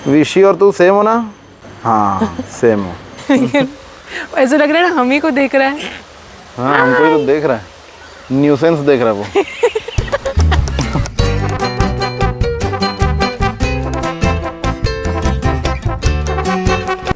विशी और तू सेम हो ना? हाँ सेम हो। ऐसा लग रहा है ना हम ही को देख रहा है। हाँ हमको ही तो देख रहा है, न्यूसेंस देख रहा है वो।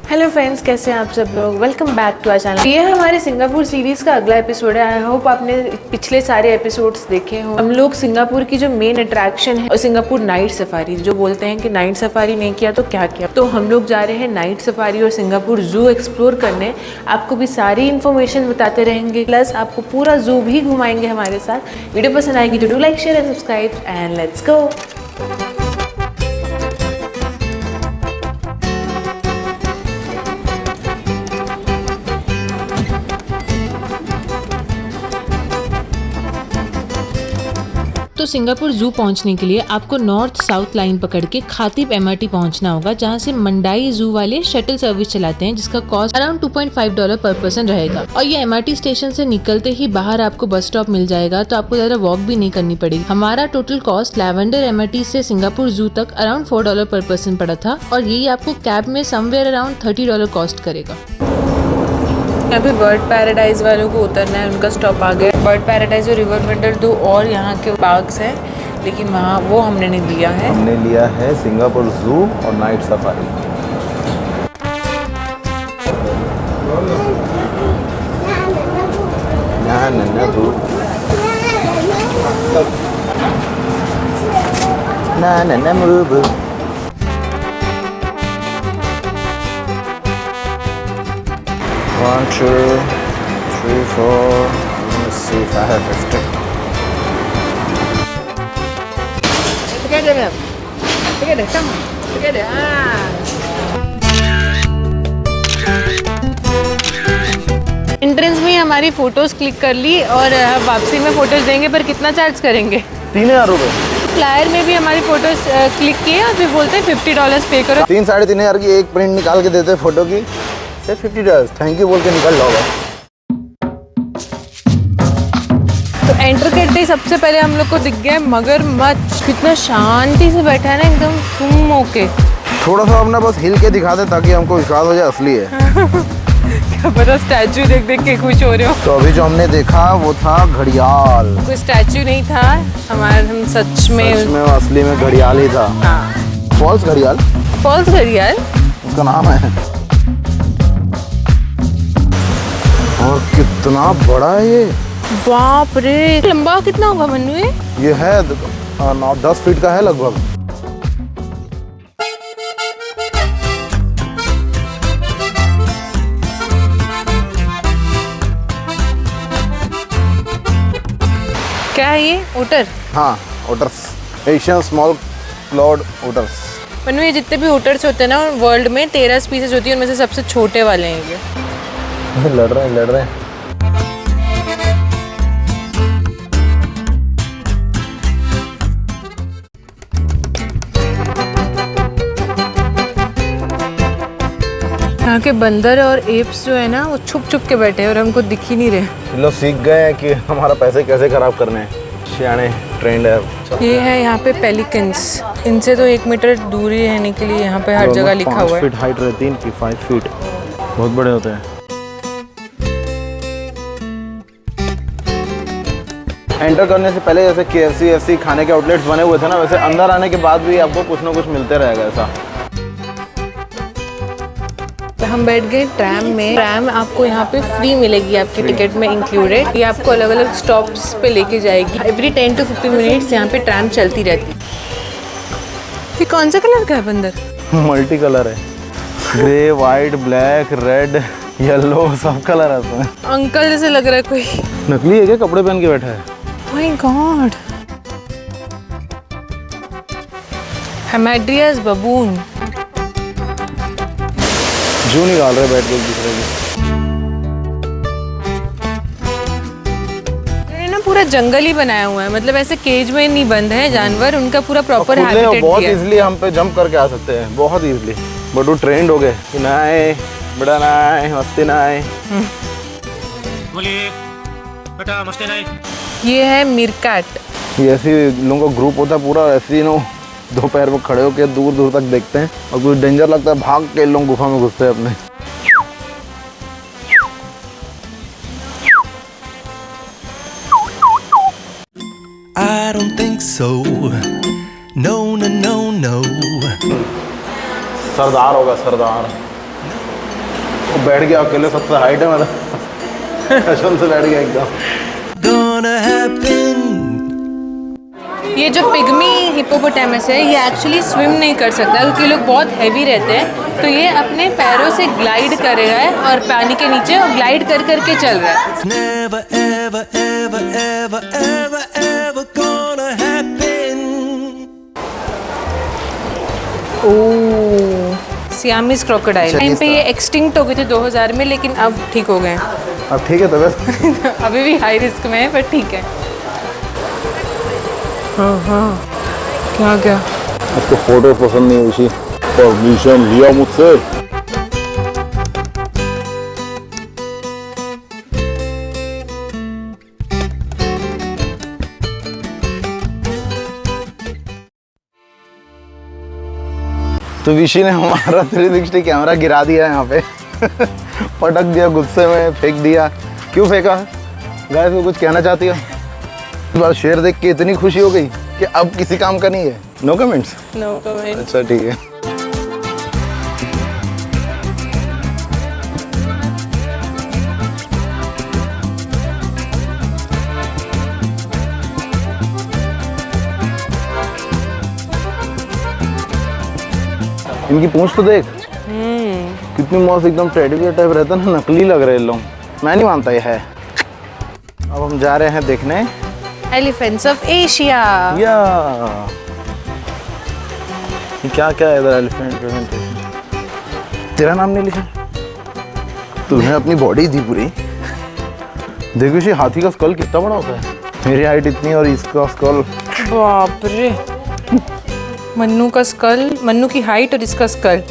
हेलो फ्रेंड्स, कैसे हैं आप सब लोग। Welcome back to our channel. ये हमारे सिंगापुर सीरीज़ का अगला एपिसोड है। आई होप आपने पिछले सारे एपिसोड्स देखे हो। हम लोग सिंगापुर की जो मेन अट्रैक्शन है और सिंगापुर नाइट सफारी, जो बोलते हैं कि नाइट सफारी नहीं किया तो क्या किया, तो हम लोग जा रहे हैं नाइट सफारी और सिंगापुर जू एक्सप्लोर करने। आपको भी सारी इन्फॉर्मेशन बताते रहेंगे, प्लस आपको पूरा जू भी घुमाएंगे हमारे साथ। वीडियो पसंद आएगी तो do like, share and subscribe and let's go. तो सिंगापुर जू पहुंचने के लिए आपको नॉर्थ साउथ लाइन पकड़ के खातिब MRT पहुंचना होगा, जहां से मंडाई जू वाले शटल सर्विस चलाते हैं, जिसका कॉस्ट अराउंड $2.5 पर पर्सन रहेगा। और ये MRT स्टेशन से निकलते ही बाहर आपको बस स्टॉप मिल जाएगा, तो आपको ज्यादा वॉक भी नहीं करनी पड़ेगी। हमारा टोटल कॉस्ट लैवेंडर MRT से सिंगापुर जू तक अराउंड $4 पर पर्सन पड़ा था, और यही आपको कैब में समवेयर अराउंड $30 कॉस्ट करेगा। यहाँ पे बर्ड पैराडाइज वालों को उतरना है, उनका स्टॉप आ गया। बर्ड पैराडाइज और रिवर वंडर दो और यहाँ के पार्क्स हैं, लेकिन वहाँ वो हमने नहीं लिया है। हमने लिया है सिंगापुर जू और नाइट सफारी। ना move. 1, 2, 3, 4. Let's see if I have 50. Together, come on, together. Entrance में हमारी फोटोज क्लिक कर ली और वापसी में फोटोज देंगे, पर कितना चार्ज करेंगे? 3,000 रुपये। फ्लायर में भी हमारी फोटोज क्लिक किए और फिर बोलते हैं $50 पे करो। 3-3,500 की एक प्रिंट निकाल के देते फोटो की, सिर्फ $50 थैंक यू बोल के निकल जाओगे। तो एंटर करते ही सबसे पहले हम लोग को दिख गया मगरमच्छ। कितना शांति से बैठा है ना, एकदम सुम होके। थोड़ा सा अपना बस हिल के दिखा दे ताकि हमको विश्वास हो जाए असली है। क्या पता स्टैचू देख देख के खुश हो रहे हो। तो अभी जो हमने देखा वो था घड़ियाल। कोई स्टैचू नहीं था, हम सच में असली में घड़ियाल ही था। हाँ। फॉल्स घड़ियाल, फॉल्स घड़ियाल उसका नाम है। और कितना बड़ा है ये, बाप रे। लंबा कितना होगा मन्नू ये है 9-10 फीट का है लगभग। क्या है ये? ओटर? हाँ otters, Asian small Claude otters. Mannu ये जितने भी ओटर्स होते हैं ना वर्ल्ड में 13 स्पीसीज होती है, उनमें से सबसे छोटे वाले हैं ये। लड़ रहे हैं। यहाँ के बंदर और एप्स जो है ना, वो छुप छुप के बैठे हैं और हमको दिख ही नहीं रहे। लोग सीख गए हैं कि हमारा पैसे कैसे खराब करने हैं, सियाने ट्रेंड है। ये है यहाँ पे पेलिकन्स। इनसे तो 1 मीटर दूरी रहने के लिए यहाँ पे हर जगह लिखा हुआ है। 5 फीट हाइट रहती है इनकी, 5 फीट, बहुत बड़े होते हैं। एंटर करने से पहले जैसे KFC खाने के आउटलेट्स बने हुए थे ना, वैसे अंदर आने के बाद भी आपको कुछ ना कुछ मिलते रहेगा ऐसा। हम बैठ गए ट्रैम में। ट्रैम आपको यहाँ पे फ्री मिलेगी, आपकी टिकट में इंक्लूडेड। ये आपको अलग अलग स्टॉप्स पे लेके जाएगी। एवरी 10 to 15 मिनट्स यहाँ पे ट्रैम चलती रहती है। ये कौन सा कलर का है बंदर? मल्टी कलर है, grey, white, black, red, yellow, सब कलर है उसमें। अंकल जैसे लग रहा है कोई। नकली है क्या? कपड़े पहन के बैठा है। My God. Hamadryas baboon. जू निकाल रहे बैठ के एक दूसरे की। ना पूरा जंगल ही बनाया हुआ है, मतलब ऐसे केज में नहीं बंद है जानवर, उनका पूरा प्रॉपर हैबिटेट बहुत इजीली हम पे जंप करके आ सकते हैं, बहुत इजीली। बट वो ट्रेंड हो गए कि ना आए, बड़ा ना आए, मस्ती ना आए। बोलिए बेटा, मस्ती नहीं। ये है मीरकैट। ये ऐसे लोगों का ग्रुप होता है पूरा, ऐसे दोपहर में खड़े होकर दूर दूर तक देखते हैं और कुछ डेंजर लगता है भाग के लोग गुफा में घुसते हैं अपने। I don't think so. No, no, no, no. सरदार होगा सरदार। वो बैठ गया अकेले, सबसे हाइट है मतलब कसम से बैठ गया एकदम। Gonna happen. ये जो पिग्मी हिप्पोपोटामस है ये एक्चुअली स्विम नहीं कर सकता क्योंकि लोग बहुत हैवी रहते हैं, तो ये अपने पैरों से ग्लाइड कर रहा है और पानी के नीचे और ग्लाइड कर करके चल रहा है। It's never, ever, ever, ever, ever, ever gonna happen. Oh, Siamese crocodile. Time पे ये एक्सटिंक्ट हो गए थे 2000 में, लेकिन अब ठीक हो गए। अब ठीक है तबीयत? अभी भी हाई रिस्क में है पर ठीक है। हाँ क्या क्या उसको फोटो पसंद नहीं हुई, परमिशन लिया मुझसे। तो विशी ने हमारा 360 कैमरा गिरा दिया यहाँ पे पटक दिया गुस्से में, फेंक दिया। क्यों फेंका? गाइस वो कुछ कहना चाहती हो? इस बार शेर देख के इतनी खुशी हो गई कि अब किसी काम का नहीं है। No comments? No comment. अच्छा ठीक है। इनकी पूंछ तो देख, कितनी मौत, एकदम टेडी बियर टाइप रहता है ना, नकली लग रहे हैं लोग। मैं नहीं मानता ये है। अब हम जा रहे हैं देखने एलिफेंट्स ऑफ एशिया। या क्या क्या है इधर? Elephant presentation. तेरा नाम नहीं लिखा? तूने अपनी बॉडी दी पूरी। देखो इसे हाथी का स्कल कितना बड़ा होता है। मेरी हाइट इतनी और इसका स्कल। बाप रे, मन्नू का स्कल, मन्नू की हाइट और इसका स्कल।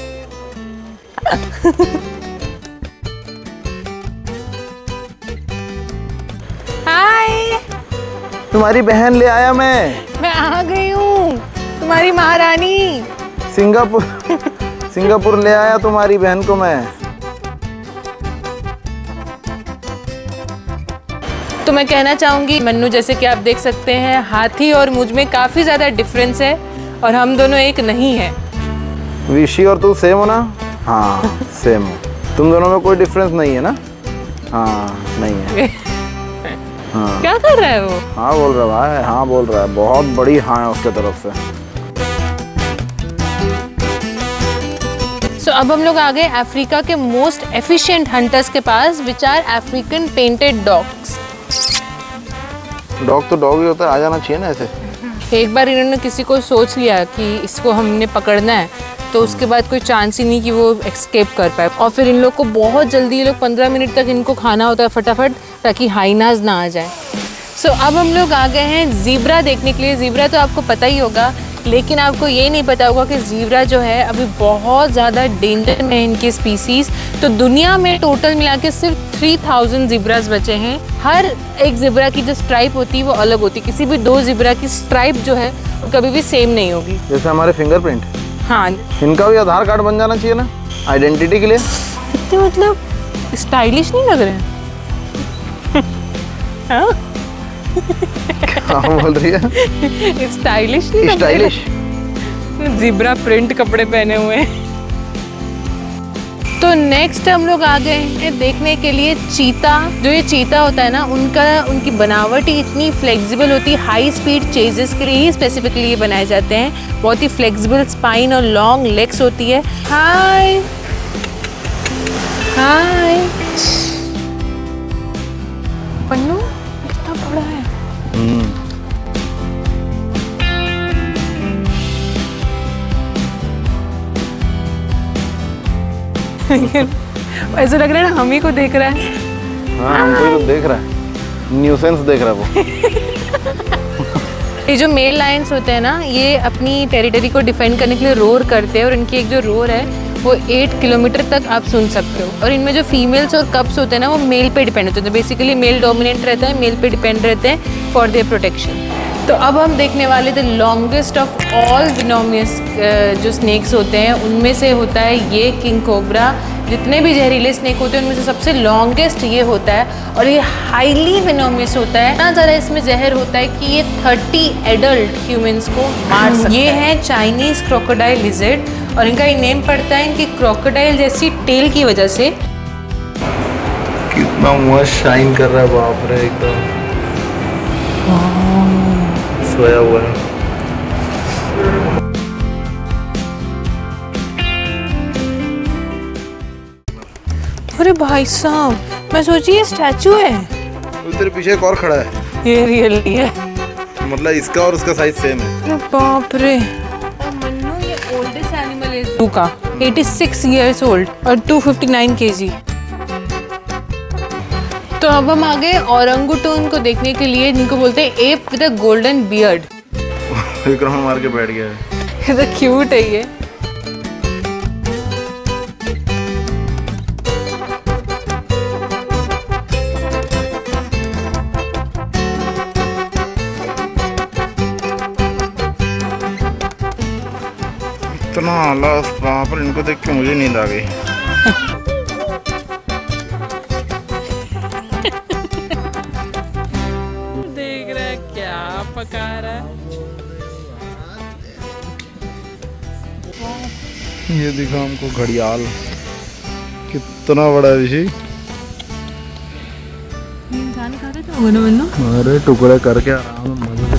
हाय, तुम्हारी बहन ले आया मैं आ गई हूँ, तुम्हारी महारानी। सिंगापुर ले आया तुम्हारी बहन को मैं। तो मैं कहना चाहूंगी मन्नू, जैसे कि आप देख सकते हैं हाथी और मुझ में काफी ज्यादा डिफरेंस है और हम दोनों एक नहीं है। विशी और तू सेम हो ना? हाँ सेम हो। तुम दोनों में कोई डिफरेंस नहीं है ना? हाँ नहीं है। हाँ क्या कर रहा है वो? हाँ बोल रहा है, हाँ बोल रहा है, बहुत बड़ी हाँ है उसके तरफ से। सो अब हम लोग आ गए अफ्रीका के मोस्ट एफिशिएंट हंटर्स के पास, which are African painted dogs. Dog तो डॉग ही होता है, आ जाना चाहिए ना ऐसे। एक बार इन्होंने किसी को सोच लिया कि इसको हमने पकड़ना है, तो उसके बाद कोई चांस ही नहीं कि वो एस्केप कर पाए। और फिर इन लोग को बहुत जल्दी, ये लोग 15 मिनट तक इनको खाना होता है फटाफट, ताकि हाइनाज ना आ जाए। सो अब हम लोग आ गए हैं ज़ीब्रा देखने के लिए। ज़ीब्रा तो आपको पता ही होगा, लेकिन आपको ये नहीं पता होगा कि ज़ीब्रा जो है अभी बहुत ज़्यादा डेंजर में है इनकी स्पीसीज़। तो दुनिया में टोटल मिला के सिर्फ 3000 ज़ीब्रास बचे हैं। हर एक ज़ीब्रा की जो स्ट्राइप होती है वो अलग होती है। किसी भी दो ज़ीब्रा की स्ट्राइप जो है वो कभी भी सेम नहीं होगी। जैसे हमारे फिंगरप्रिंट। हाँ, इनका भी आधार कार्ड बन जाना चाहिए ना आइडेंटिटी के लिए। इतने मतलब स्टाइलिश नहीं लग रहे हैं? हाँ? क्या बोल रही है? स्टाइलिश नहीं लग रहे स्टाइलिश। हैं? ज़ीब्रा प्रिंट कपड़े पहने हुए हैं। तो नेक्स्ट हम लोग आ गए हैं देखने के लिए चीता। जो ये चीता होता है ना, उनकी बनावट ही इतनी फ्लेक्सिबल होती है। हाई स्पीड चेजेस के लिए ही स्पेसिफिकली ये बनाए जाते हैं। बहुत ही फ्लेक्सिबल स्पाइन और लॉन्ग लेग्स होती है। हाय हाय पन्नू, कितना बड़ा है। ऐसा लग रहा है ना हम ही को देख रहा है। हाँ हमको ही तो देख रहा है, न्यूसेंस देख रहा है वो। ये जो मेल लायंस होते हैं ना, ये अपनी टेरिटरी को डिफेंड करने के लिए रोर करते हैं और इनकी एक जो रोर है वो 8 किलोमीटर तक आप सुन सकते हो। और इनमें जो फीमेल्स और कप्स होते हैं ना, वो मेल पे डिपेंड होते हैं। तो बेसिकली मेल डोमिनेंट रहता है, मेल पे डिपेंड रहते हैं फॉर देयर प्रोटेक्शन। तो तो अब हम देखने वाले द लॉन्गेस्ट ऑफ ऑल विनोमियस जो स्नेक्स होते हैं उनमें से होता है ये किंग कोबरा। जितने भी जहरीले स्नेक होते हैं उनमें से सबसे लॉन्गेस्ट ये होता है और ये हाईली विनोमियस होता है। इतना ज़्यादा इसमें जहर होता है कि ये 30 एडल्ट ह्यूमंस को मार सकता है। ये है चाइनीज़ क्रोकोडाइल लिजर्ड और इनका ये नेम पड़ता है इनकी क्रोकोडाइल जैसी टेल की वजह से। कितना मस्त शाइन कर रहा है, बाप रे, एकदम सोया हुआ है। अरे भाई साहब, मैं सोची ये स्टैचू है। उधर पीछे एक और खड़ा है, ये रियली है, मतलब इसका और उसका साइज सेम है। अरे बाप रे। मन्नू ये ओल्डेस्ट एनिमल है जू का, 86 इयर्स ओल्ड और 259 kg। तो अब हम आ गए औरंगुटन को देखने के लिए, जिनको बोलते हैं app with a golden beard. Vikram मार के बैठ गया है। तो क्यूट है ये। इतना आलस, वहाँ पर इनको देख के मुझे नींद आ गई। देख रहा है क्या पका रहा है। ये दिखा हमको घड़ियाल, कितना बड़ा है ऋषि। इंसान खाता था मन्नू। अरे टुकड़े करके आराम से मजे